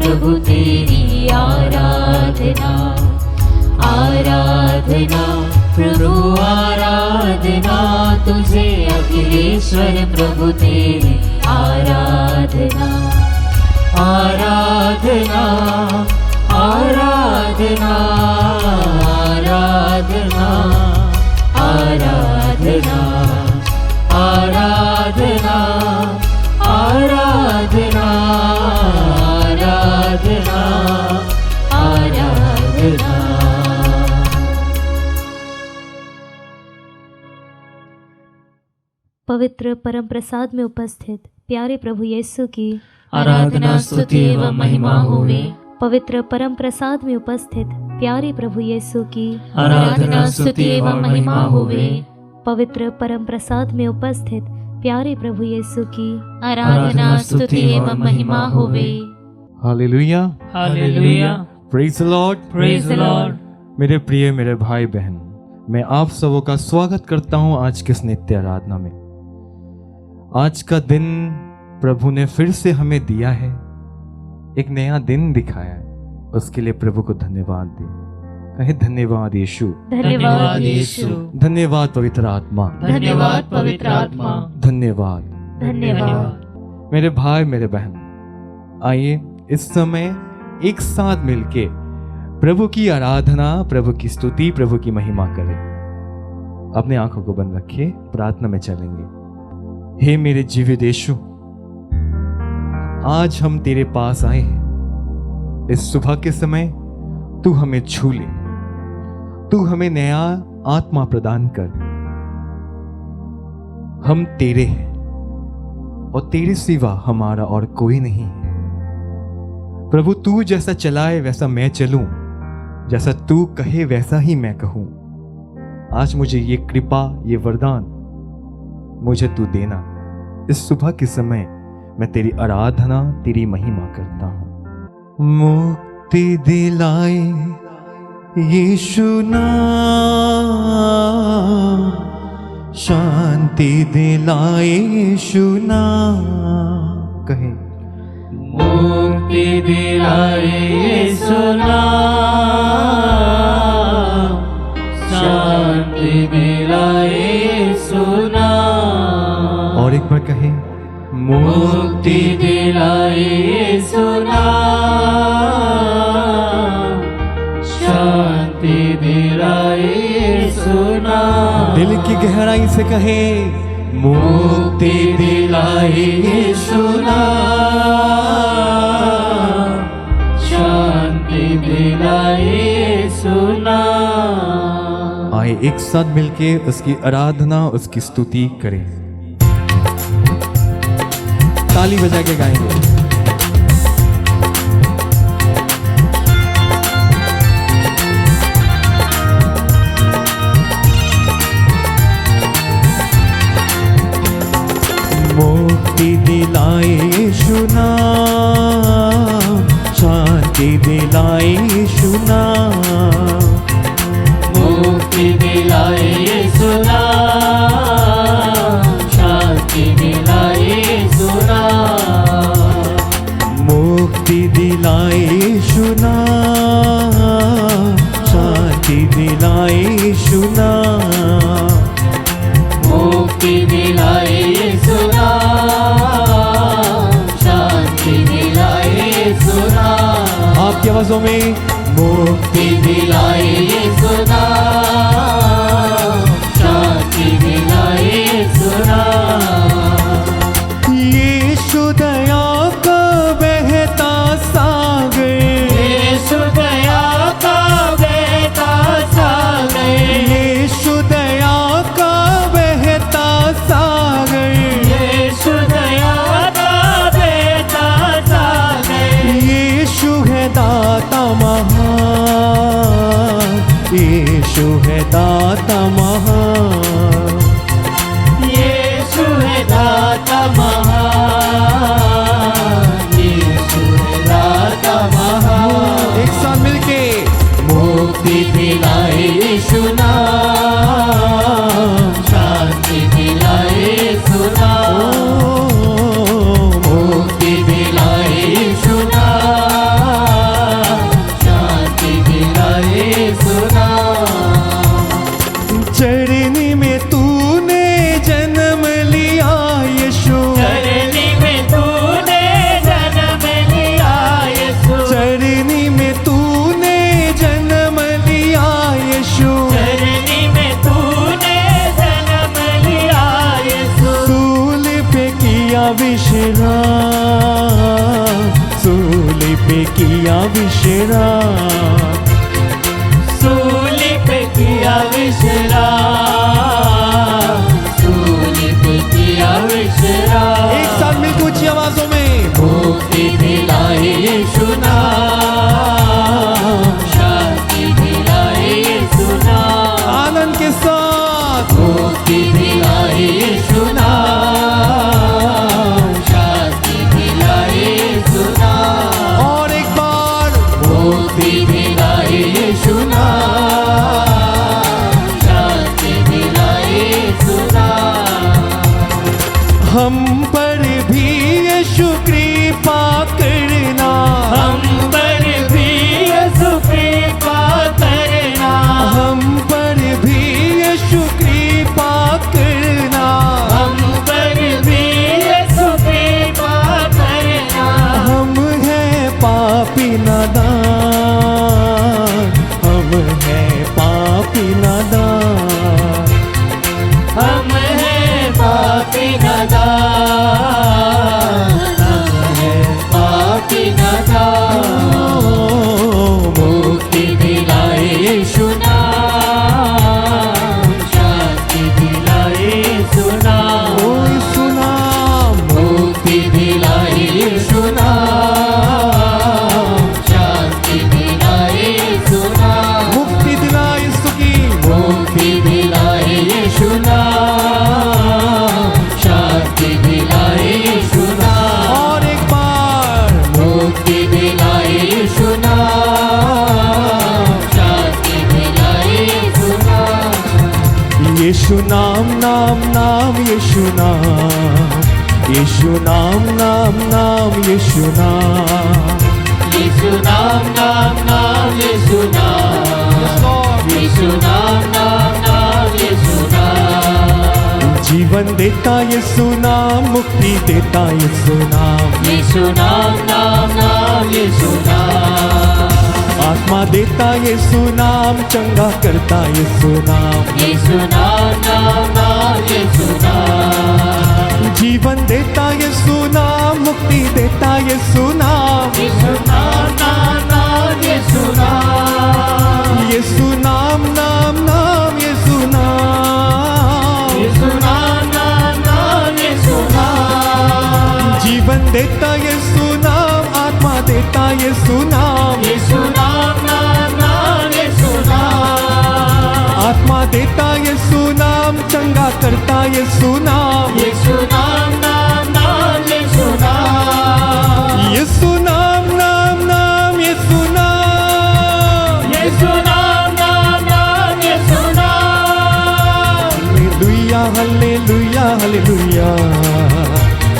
प्रभु तेरी आराधना, आराधना प्रभु आराधना तुझे अखिलेश्वर प्रभु तेरी आराधना, आराधना आराधना आराधना आराधना आराधना आराधना आराधना आराधना। पवित्र परम प्रसाद में उपस्थित प्यारे प्रभु यीशु की आराधना स्तुति एवं महिमा होवे। पवित्र परम प्रसाद में उपस्थित प्यारे प्रभु यीशु की आराधना स्तुति एवं महिमा होवे। पवित्र परम प्रसाद में उपस्थित प्यारे प्रभु यीशु की आराधना स्तुति एवं महिमा होवे। Hallelujah, hallelujah, praise the Lord, praise the Lord. मेरे प्रिय मेरे भाई बहन, मैं आप सबों का स्वागत करता हूं आज के इस नित्य आराधना में। आज का दिन प्रभु ने फिर से हमें दिया है, एक नया दिन दिखाया है, उसके लिए प्रभु को धन्यवाद दें। कहे धन्यवाद यीशु, धन्यवाद यीशु, धन्यवाद पवित्र आत्मा, धन्यवाद पवित्र आत्मा, धन्यवाद धन्यवाद। मेरे भाई मेरे बहन, आइए इस समय एक साथ मिलके प्रभु की आराधना, प्रभु की स्तुति, प्रभु की महिमा करें। अपने आंखों को बंद रखिए, प्रार्थना में चलेंगे। हे मेरे जीवित यीशु, आज हम तेरे पास आए हैं। इस सुबह के समय तू हमें छू ले, तू हमें नया आत्मा प्रदान कर। हम तेरे हैं और तेरे सिवा हमारा और कोई नहीं है। प्रभु तू जैसा चलाए वैसा मैं चलूं, जैसा तू कहे वैसा ही मैं कहूं। आज मुझे ये कृपा, ये वरदान मुझे तू देना। इस सुबह के समय मैं तेरी आराधना, तेरी महिमा करता हूं। मुक्ति दिलाए यीशु नाम, शांति दिलाए यीशु नाम। कहे मुक्ति दिलाए यीशु नाम, शांति दिलाए यीशु नाम। और एक बार कहे मुक्ति दिलाए यीशु नाम, शांति दिलाए यीशु नाम। दिल की गहराई से कहे मुक्ति दिलाए यीशु नाम, शांति दिलाए यीशु नाम। आए एक साथ मिलके उसकी आराधना, उसकी स्तुति करें। ताली बजा के गाएंगे। मुक्ति दिलाए यीशु नाम, शांति दिलाए यीशु नाम। मुक्ति दिलाए यीशु नाम, शांति दिलाए यीशु नाम। मुक्ति दिलाए यीशु नाम, शांति दिलाए यीशु नाम। मुक्ति दिलाए यीशु नाम, शांति दिलाए यीशु नाम। आपकी आवाजों में मुक्ति दिलाए यीशु नाम, शांति दिलाए यीशु नाम। यीशु दया का बहता सागर, यीशु दया का बहता सागर, यीशु दया का बहता सागर, यीशु दया का बहता सागर। यीशु है दाता महान, यीशु है दाता महान। यीशु है दाता महान, यीशु है दाता महान। एक साथ मिलके मुक्ति दिलाए यीशु नाम, शांति दिलाए यीशु नाम। मुक्ति दिलाए यीशु नाम, विश्राम, सूली पे किया विश्राम, सूली पे किया विश्राम, सूली पे किया विश्राम। एक साथ मिलकर ऊंची आवाजों में मुक्ति दिलाए यीशु नाम, शांति दिलाए यीशु नाम, आनंद के साथ मुक्ति दिलाए यीशु नाम, शांति दिलाए यीशु नाम। और एक बार मुक्ति दिलाए यीशु नाम, शांति दिलाए यीशु नाम। हम पर भी यीशु कृपा करना, हम पर भी यीशु कृपा करना, हम पर भी यीशु कृपा करना, हम पर भी यीशु कृपा करना। हम हैं पापी नादान, हम हैं पापी नादान, हम हैं पापी नादान, हम हैं पापी नादान। मुक्ति दिलाए यीशु नाम, शांति दिलाए यीशु नाम, कोई सुना मुक्ति दिलाए यीशु नाम, शांति दिलाए यीशु नाम, मुक्ति दिलाए यीशु की, मुक्ति दिलाए यीशु नाम, शांति दिलाए यीशु नाम। और एक बार मुक्ति दिलाए यीशु नाम, शांति दिलाए यीशु नाम। यीशु नाम नाम नाम यीशु नाम, यीशु नाम नाम नाम यीशु नाम, यीशु नाम नाम नाम यीशु नाम, यीशु नाम नाम नाम यीशु नाम। जीवन देता यीशु नाम, मुक्ति देता यीशु नाम, यीशु नाम नाम नाम यीशु नाम, आत्मा देता यीशु नाम, चंगा करता यीशु नाम, यीशु नाम नाम नाम यीशु नाम, जीवन देता यीशु नाम, मुक्ति देता यीशु नाम, यीशु नाम नाम नाम यीशु नाम, यीशु नाम नाम नाम यीशु नाम, यीशु नाम नाम नाम यीशु नाम, जीवन देता यीशु नाम, आत्मा देता यीशु नाम, यीशु नाम नाम नाम यीशु नाम, आत्मा देता यीशु नाम, चंगा करता यीशु नाम, यीशु नाम नाम नाम यीशु नाम, यीशु नाम नाम नाम यीशु नाम, यीशु नाम नाम नाम यीशु नाम। Hallelujah hallelujah hallelujah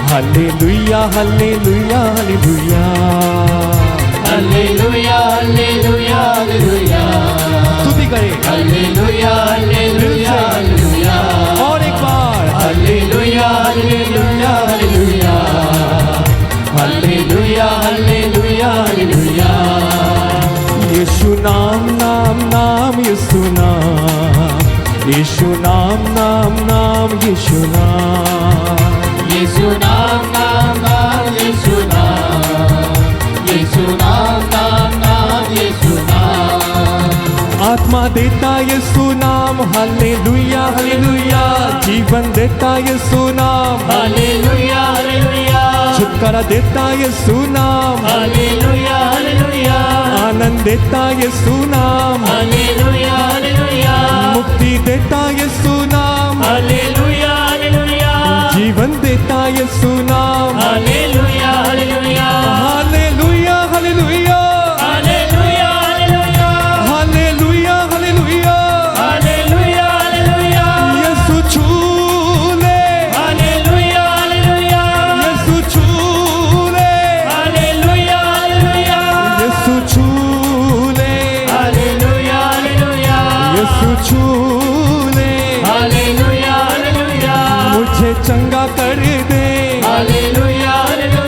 hallelujah hallelujah hallelujah hallelujah hallelujah hallelujah, स्तुति करें हालेलुया हालेलुया हालेलुया। और एक बार hallelujah hallelujah hallelujah, hallelujah hallelujah hallelujah. Yeshu नाम नाम नाम यीशु नाम, यीशु नाम नाम नाम यीशु नाम, यीशु नाम नाम नाम यीशु नाम, यीशु नाम नाम नाम यीशु नाम। आत्मा देता यीशु नाम, हालेलुया हालेलुया, जीवन देता यीशु नाम, हालेलुया हालेलुया, छुटकारा देता यीशु नाम, हालेलुया हालेलुया, आनंद देता यीशु नाम, हालेलुया हालेलुया, मुक्ति देता यीशु नाम, हालेलुया हालेलुया, जीवन देता यीशु नाम, hallelujah hallelujah, hallelujah hallelujah hallelujah hallelujah, hallelujah hallelujah, hallelujah hallelujah, Yeshu छू ले, हालेलुया हालेलुया, यीशु छू ले, हालेलुया हालेलुया, यीशु छू ले, हालेलुया हालेलुया, यीशु छू ले, हालेलुया हालेलुया, मुझे चंगा कर दे, hallelujah hallelujah.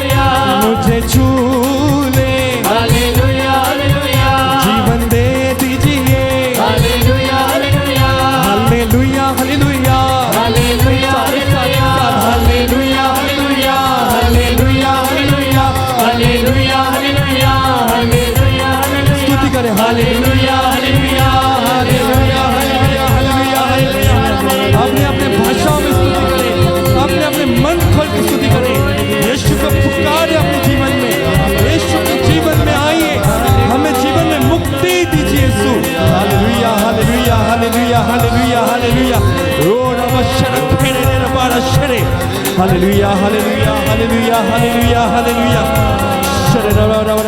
Hallelujah hallelujah hallelujah hallelujah hallelujah hallelujah hallelujah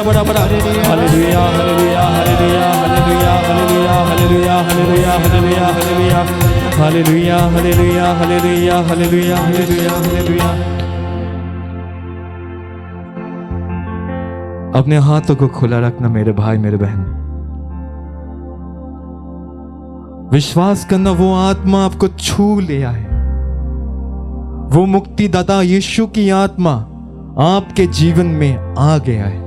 hallelujah hallelujah hallelujah hallelujah hallelujah hallelujah hallelujah hallelujah hallelujah hallelujah hallelujah hallelujah. अपने हाथों को खुला रखना मेरे भाई मेरे बहन। विश्वास करना वो आत्मा आपको छू ले आए, वो मुक्तिदाता यीशु की आत्मा आपके जीवन में आ गया है।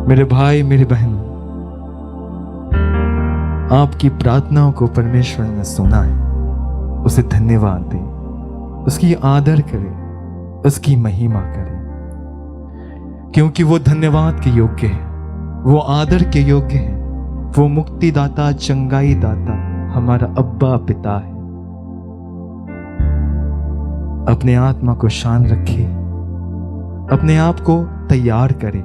मेरे भाई मेरी बहन, आपकी प्रार्थनाओं को परमेश्वर ने सुना है। उसे धन्यवाद दे, उसकी आदर करे, उसकी महिमा करे, क्योंकि वो धन्यवाद के योग्य है, वो आदर के योग्य है, वो मुक्तिदाता चंगाई दाता हमारा अब्बा पिता है। अपने आत्मा को शांत रखिए, अपने आप को तैयार करें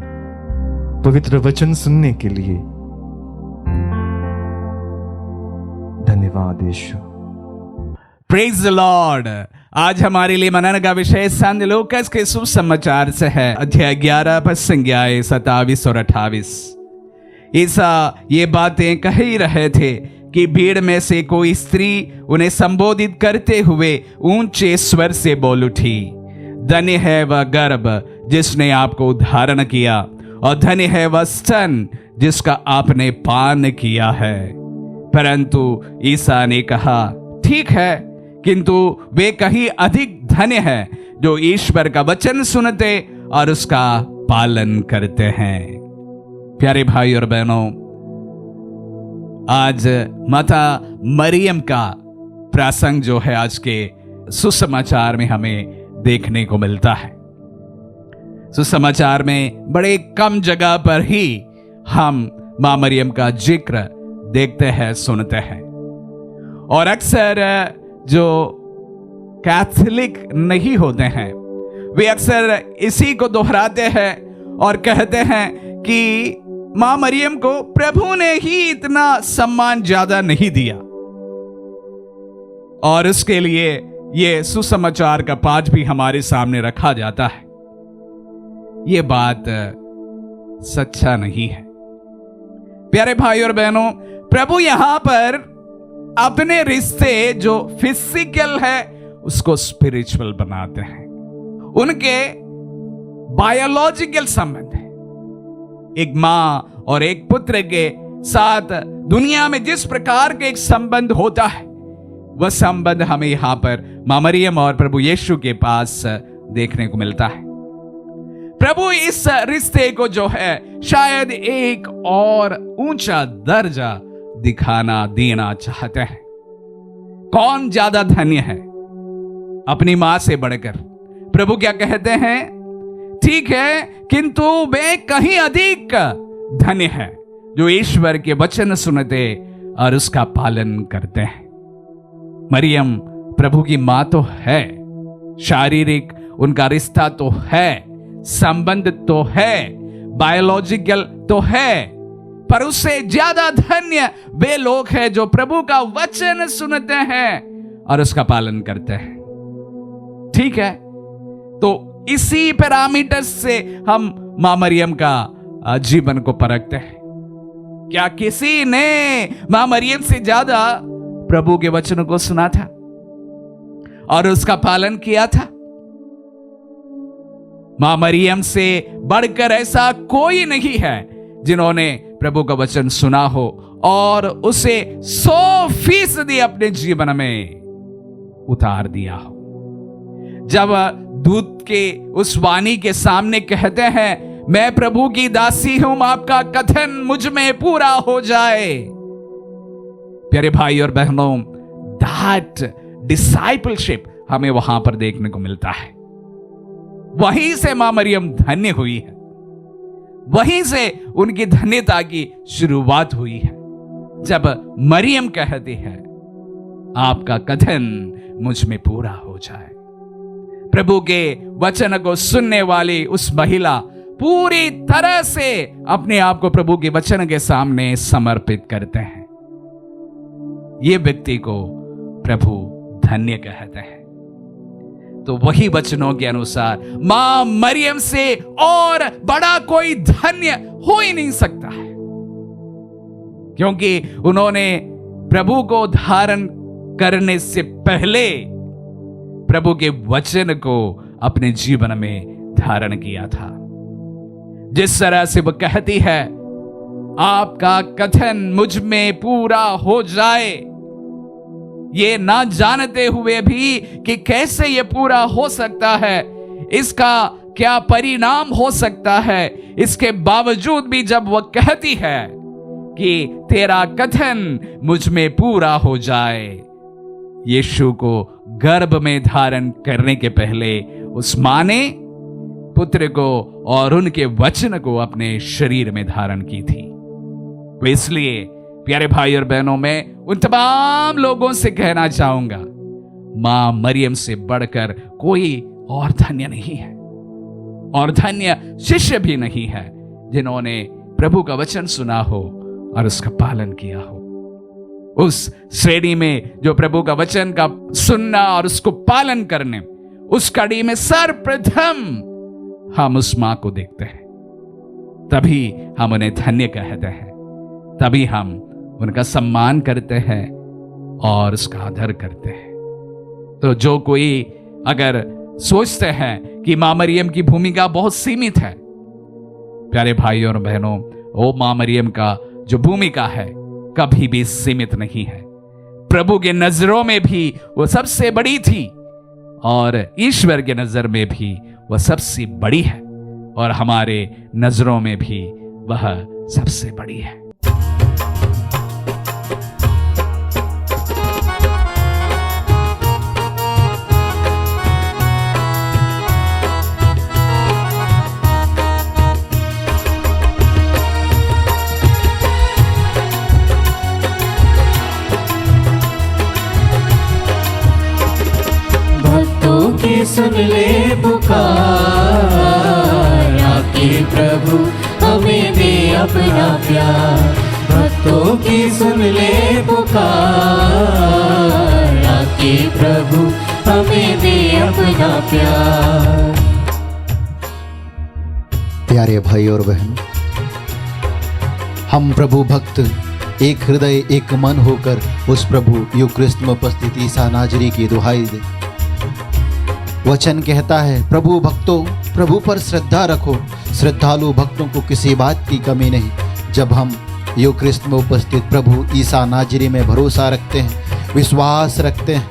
पवित्र वचन सुनने के लिए। धन्यवाद यीशु। Praise the Lord. आज हमारे लिए मनन का विषय संत लूकास के सुसमाचार से है, अध्याय 11 पद संज्ञाएं 27 और 28। ईसा ये बातें कह ही रहे थे कि भीड़ में से कोई स्त्री उन्हें संबोधित करते हुए ऊंचे स्वर से बोल उठी, धन्य है वह गर्भ जिसने आपको धारण किया और धन्य है वह स्तन जिसका आपने पान किया है। परंतु ईसा ने कहा, ठीक है, किंतु वे कहीं अधिक धन्य है जो ईश्वर का वचन सुनते और उसका पालन करते हैं। प्यारे भाई और बहनों, आज माता मरियम का प्रसंग जो है आज के सुसमाचार में हमें देखने को मिलता है। सुसमाचार में बड़े कम जगह पर ही हम मां मरियम का जिक्र देखते हैं, सुनते हैं। और अक्सर जो कैथोलिक नहीं होते हैं वे अक्सर इसी को दोहराते हैं और कहते हैं कि मां मरियम को प्रभु ने ही इतना सम्मान ज्यादा नहीं दिया, और उसके लिए यह सुसमाचार का पाठ भी हमारे सामने रखा जाता है। यह बात सच्चा नहीं है। प्यारे भाई और बहनों, प्रभु यहां पर अपने रिश्ते जो फिजिकल है उसको स्पिरिचुअल बनाते हैं। उनके बायोलॉजिकल संबंध है, एक मां और एक पुत्र के साथ दुनिया में जिस प्रकार के एक संबंध होता है वह संबंध हमें यहां पर मां मरियम और प्रभु यीशु के पास देखने को मिलता है। प्रभु इस रिश्ते को जो है शायद एक और ऊंचा दर्जा दिखाना देना चाहते हैं। कौन ज्यादा धन्य है? अपनी मां से बढ़कर प्रभु क्या कहते हैं? ठीक है, किंतु वे कहीं अधिक धन्य है जो ईश्वर के वचन सुनते और उसका पालन करते हैं। मरियम प्रभु की मां तो है, शारीरिक उनका रिश्ता तो है, संबंध तो है, बायोलॉजिकल तो है, पर उससे ज्यादा धन्य वे लोग हैं जो प्रभु का वचन सुनते हैं और उसका पालन करते हैं। ठीक है, तो इसी पैरामीटर से हम मां मरियम का जीवन को परखते हैं। क्या किसी ने मां मरियम से ज्यादा प्रभु के वचन को सुना था और उसका पालन किया था? मां मरियम से बढ़कर ऐसा कोई नहीं है जिन्होंने प्रभु का वचन सुना हो और उसे 100% अपने जीवन में उतार दिया हो। जब दूत के उस वाणी के सामने कहते हैं, मैं प्रभु की दासी हूं, आपका कथन मुझ में पूरा हो जाए। प्यारे भाई और बहनों, दैट डिसाइपलशिप हमें वहां पर देखने को मिलता है। वहीं से मां मरियम धन्य हुई है, वहीं से उनकी धन्यता की शुरुआत हुई है। जब मरियम कहती है, आपका कथन मुझ में पूरा हो जाए। प्रभु के वचन को सुनने वाली उस महिला पूरी तरह से अपने आप को प्रभु के वचन के सामने समर्पित करते हैं। ये व्यक्ति को प्रभु धन्य कहते हैं। तो वही वचनों के अनुसार मां मरियम से और बड़ा कोई धन्य हो ही नहीं सकता है, क्योंकि उन्होंने प्रभु को धारण करने से पहले प्रभु के वचन को अपने जीवन में धारण किया था। जिस तरह से वो कहती है, आपका कथन मुझ में पूरा हो जाए, ये ना जानते हुए भी कि कैसे ये पूरा हो सकता है, इसका क्या परिणाम हो सकता है, इसके बावजूद भी जब वह कहती है कि तेरा कथन मुझ में पूरा हो जाए, यीशु को गर्भ में धारण करने के पहले उस मां ने पुत्र को और उनके वचन को अपने शरीर में धारण की थी। तो इसलिए प्यारे भाई और बहनों, मैं उन तमाम लोगों से कहना चाहूंगा, मां मरियम से बढ़कर कोई और धन्य नहीं है, और धन्य शिष्य भी नहीं है जिन्होंने प्रभु का वचन सुना हो और उसका पालन किया हो। उस श्रेणी में जो प्रभु का वचन का सुनना और उसको पालन करने, उस कड़ी में सर्वप्रथम हम उस मां को देखते हैं, तभी हम उन्हें धन्य कहते हैं, तभी हम उनका सम्मान करते हैं और उसका आदर करते हैं। तो जो कोई अगर सोचते हैं कि मां मरियम की भूमिका बहुत सीमित है, प्यारे भाइयों और बहनों, वो मां मरियम का जो भूमिका है कभी भी सीमित नहीं है। प्रभु के नजरों में भी वो सबसे बड़ी थी और ईश्वर के नजर में भी वह सबसे बड़ी है, और हमारे नजरों में भी वह सबसे बड़ी है। सुन ले पुकार, आके प्रभु हमें दे अपना प्यार। भक्तों की सुन ले पुकार, आके प्रभु हमें दे अपना प्यार। प्यारे भाई और बहन, हम प्रभु भक्त एक हृदय एक मन होकर उस प्रभु यूक्रिस्ट में उपस्थित ईसा नाजरी की दुहाई दे। वचन कहता है, प्रभु भक्तों प्रभु पर श्रद्धा रखो, श्रद्धालु भक्तों को किसी बात की कमी नहीं। जब हम यूक्रिस्ट में उपस्थित प्रभु ईसा नाजरी में भरोसा रखते हैं, विश्वास रखते हैं,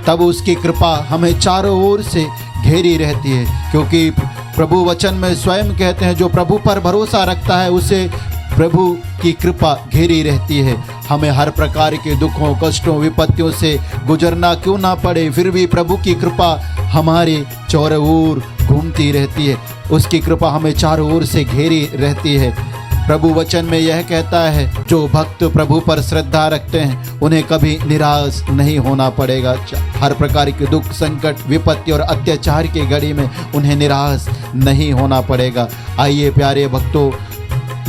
तब उसकी कृपा हमें चारों ओर से घेरी रहती है, क्योंकि प्रभु वचन में स्वयं कहते हैं, जो प्रभु पर भरोसा रखता है उसे प्रभु की कृपा घेरी रहती है। हमें हर प्रकार के दुखों, कष्टों, विपत्तियों से गुजरना क्यों ना पड़े, फिर भी प्रभु की कृपा हमारे चारों ओर घूमती रहती है। उसकी कृपा हमें चारों ओर से घेरी रहती है। प्रभु वचन में यह कहता है, जो भक्त प्रभु पर श्रद्धा रखते हैं उन्हें कभी निराश नहीं होना पड़ेगा। हर प्रकार के दुख, संकट, विपत्ति और अत्याचार की घड़ी में उन्हें निराश नहीं होना पड़ेगा। आइए प्यारे भक्तों,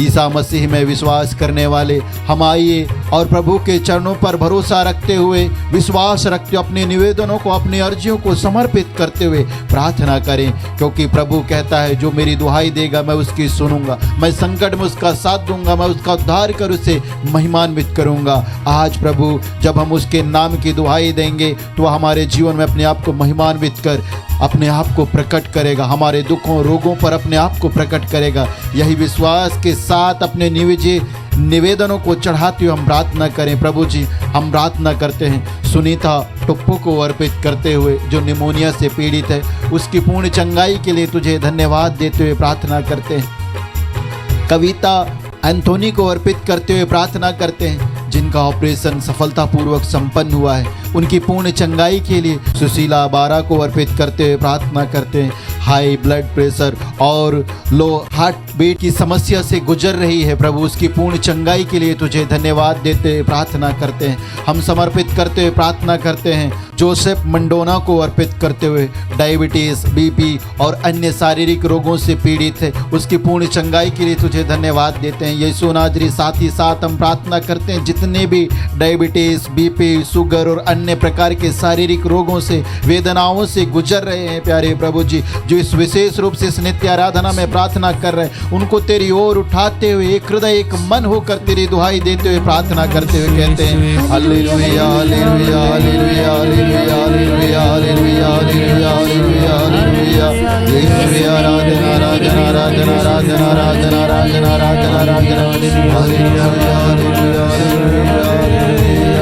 ईसा मसीह में विश्वास करने वाले हम आइए और प्रभु के चरणों पर भरोसा रखते हुए, विश्वास रखते हुए अपने निवेदनों को, अपनी अर्जियों को समर्पित करते हुए प्रार्थना करें, क्योंकि प्रभु कहता है, जो मेरी दुहाई देगा मैं उसकी सुनूंगा, मैं संकट में उसका साथ दूंगा, मैं उसका उद्धार कर उसे महिमान्वित करूंगा। आज प्रभु जब हम उसके नाम की दुहाई देंगे तो हमारे जीवन में अपने आप को महिमान्वित कर अपने आप को प्रकट करेगा, हमारे दुखों रोगों पर अपने आप को प्रकट करेगा। यही विश्वास के साथ अपने निवेदनों को चढ़ाते हुए हम प्रार्थना करें। प्रभु जी, हम प्रार्थना करते हैं सुनीता टुप्पो को अर्पित करते हुए, जो निमोनिया से पीड़ित है, उसकी पूर्ण चंगाई के लिए तुझे धन्यवाद देते हुए प्रार्थना करते हैं। कविता एंथोनी को अर्पित करते हुए प्रार्थना करते हैं, जिनका ऑपरेशन सफलतापूर्वक संपन्न हुआ है, उनकी पूर्ण चंगाई के लिए सुशीला बारा को अर्पित करते हुए प्रार्थना करते हैं। हाई ब्लड प्रेशर और लो हार्ट बीट की समस्या से गुजर रही है, प्रभु उसकी पूर्ण चंगाई के लिए तुझे धन्यवाद देते हुए प्रार्थना करते हैं। हम समर्पित करते हुए प्रार्थना करते हैं जोसेफ मंडोना को अर्पित करते हुए डायबिटीज, बीपी और अन्य शारीरिक रोगों से पीड़ित है, उसकी पूर्ण चंगाई के लिए तुझे धन्यवाद देते हैं यीशु नाजरी। साथ ही साथ हम प्रार्थना करते हैं जितने भी डायबिटीज, बीपी, शुगर और अन्य प्रकार के शारीरिक रोगों से, वेदनाओं से गुजर रहे हैं प्यारे प्रभु जी, जो इस विशेष रूप से इस नित्य आराधना में प्रार्थना कर रहे हैं, उनको तेरी ओर उठाते हुए एक हृदय एक मन होकर तेरी दुहाई देते हुए प्रार्थना करते हुए कहते हैं hallelujah hallelujah hallelujah hallelujah hallelujah hallelujah hallelujah hallelujah hallelujah Yeshu आराधना आराधना आराधना आराधना आराधना आराधना आराधना आराधना हालेलुया हालेलुया हालेलुया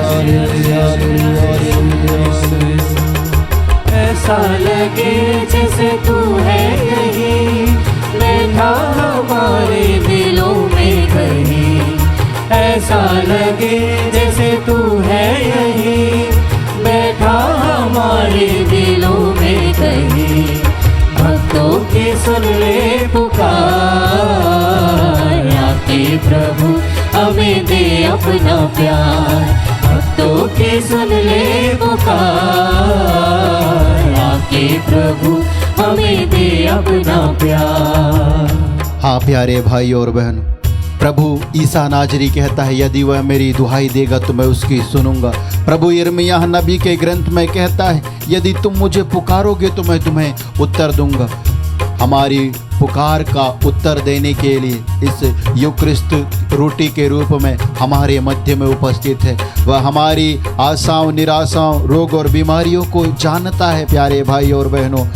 हालेलुया। ऐसा लगे जैसे तू है यही, बैठा हमारे दिलों में कहीं। ऐसा लगे जैसे तू है यही, बैठा हमारे दिलों में कहीं। भक्तों की सुन ले पुकार, आके प्रभु हमें दे अपना प्यार। भक्तों की सुन ले पुकार, आके प्रभु हमें दे अपना प्यार। हाँ प्यारे भाई और बहनों, प्रभु ईसा नाजरी कहता है यदि वह मेरी दुहाई देगा तो मैं उसकी सुनूंगा। प्रभु यिर्मयाह नबी के ग्रंथ में कहता है यदि तुम मुझे पुकारोगे तो मैं तुम्हें उत्तर दूंगा। हमारी पुकार का उत्तर देने के लिए इस यूक्रिस्ट रोटी के रूप में हमारे मध्य में उपस्थित है। वह हमारी आशाओं, निराशाओं, रोग और बीमारियों को जानता है प्यारे भाई और बहनों।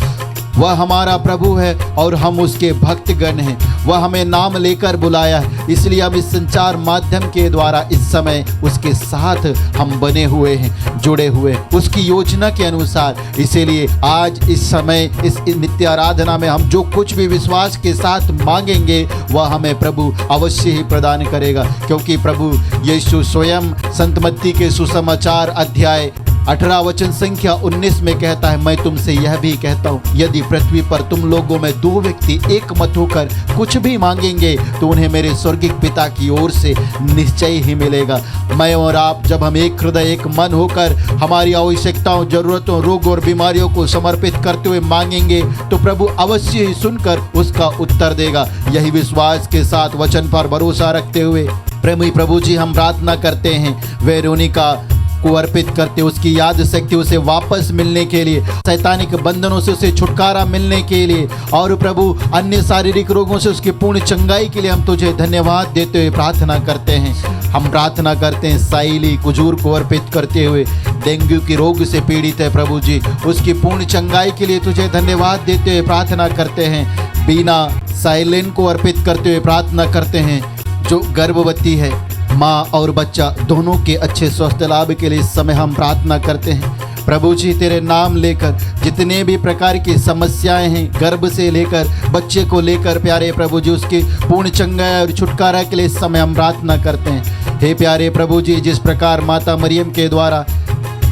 वह हमारा प्रभु है और हम उसके भक्तगण हैं। वह हमें नाम लेकर बुलाया है, इसलिए हम इस संचार माध्यम के द्वारा इस समय उसके साथ हम बने हुए हैं, जुड़े हुए उसकी योजना के अनुसार। इसीलिए आज इस समय इस नित्य आराधना में हम जो कुछ भी विश्वास के साथ मांगेंगे वह हमें प्रभु अवश्य ही प्रदान करेगा, क्योंकि प्रभु यीशु स्वयं संत मत्ती के सुसमाचार अध्याय 18 वचन संख्या 19 में कहता है मैं तुमसे यह भी कहता हूँ यदि पृथ्वी पर तुम लोगों में 2 व्यक्ति एक मत होकर कुछ भी मांगेंगे तो उन्हें मेरे स्वर्गिक पिता की ओर से निश्चय ही मिलेगा। मैं और आप जब हम एक हृदय एक मन होकर हमारी आवश्यकताओं, जरूरतों, रोग और बीमारियों को समर्पित करते हुए मांगेंगे तो प्रभु अवश्य ही सुनकर उसका उत्तर देगा। यही विश्वास के साथ वचन पर भरोसा रखते हुए प्रेमी प्रभु जी हम प्रार्थना करते हैं वेरोनिका को अर्पित करते, उसकी याद शक्ति उसे वापस मिलने के लिए, शैतानिक बंधनों से उसे छुटकारा मिलने के लिए और प्रभु अन्य शारीरिक रोगों से उसकी पूर्ण चंगाई के लिए हम तुझे धन्यवाद देते हुए प्रार्थना करते हैं। हम प्रार्थना करते हैं साइली कुजूर को अर्पित करते हुए, डेंगू के रोग से पीड़ित है प्रभु जी, उसकी पूर्ण चंगाई के लिए तुझे धन्यवाद देते हुए प्रार्थना करते हैं। बीना साइलेन को अर्पित करते हुए प्रार्थना करते हैं जो गर्भवती है, माँ और बच्चा दोनों के अच्छे स्वास्थ्य लाभ के लिए इस समय हम प्रार्थना करते हैं। प्रभु जी तेरे नाम लेकर जितने भी प्रकार की समस्याएं हैं, गर्भ से लेकर बच्चे को लेकर प्यारे प्रभु जी उसकी पूर्ण चंगाई और छुटकारा के लिए इस समय हम प्रार्थना करते हैं। हे प्यारे प्रभु जी, जिस प्रकार माता मरियम के द्वारा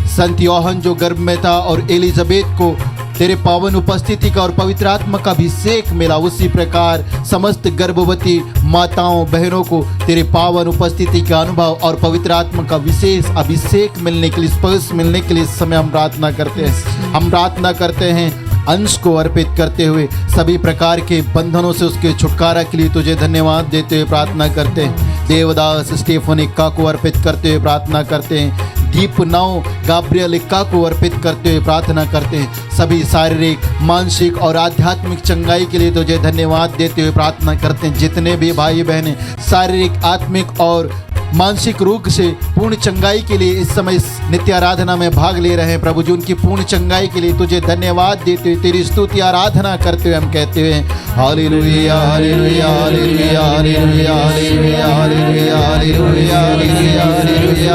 संत योहन जो गर्भ में था और एलिजाबेथ को तेरे पावन उपस्थिति का और पवित्र आत्मा का अभिषेक मिला, उसी प्रकार समस्त गर्भवती माताओं बहनों को तेरे पावन उपस्थिति का अनुभव और पवित्र आत्मा का विशेष अभिषेक मिलने के लिए, स्पर्श मिलने के लिए इस समय हम प्रार्थना करते हैं। हम प्रार्थना करते हैं अंश को अर्पित करते हुए सभी प्रकार के बंधनों से उसके छुटकारा के लिए तुझे धन्यवाद देते हुए प्रार्थना करते हैं। देवदास स्टेफन इक्का को अर्पित करते हुए प्रार्थना करते हैं। दीप नौ गाब्रियल इक्का को अर्पित करते हुए प्रार्थना करते हैं। सभी शारीरिक, मानसिक और आध्यात्मिक चंगाई के लिए तुझे धन्यवाद देते हुए प्रार्थना करते हैं। जितने भी भाई बहनें शारीरिक, आत्मिक और मानसिक रोग से पूर्ण चंगाई के लिए इस समय इस नित्य आराधना में भाग ले रहे हैं, प्रभु जी उनकी पूर्ण चंगाई के लिए तुझे धन्यवाद देते हुए तेरी स्तुति आराधना करते हुए हम कहते हुए hallelujah hallelujah hallelujah hallelujah hallelujah hallelujah hallelujah hallelujah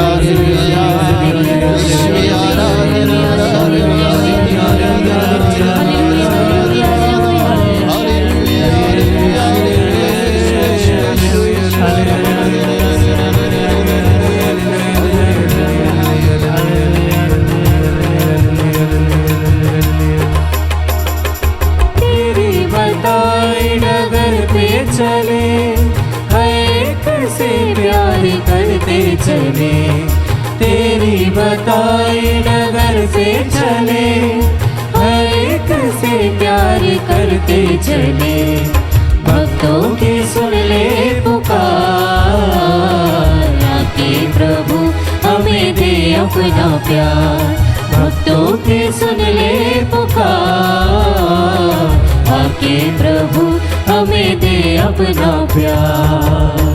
hallelujah चले तेरी बताई डगर से चले, हर एक से प्यार करते चले। भक्तों की सुन ले पुकार, आके प्रभु हमें दे अपना प्यार। भक्तों की सुन ले पुकार, आके प्रभु हमें दे अपना प्यार।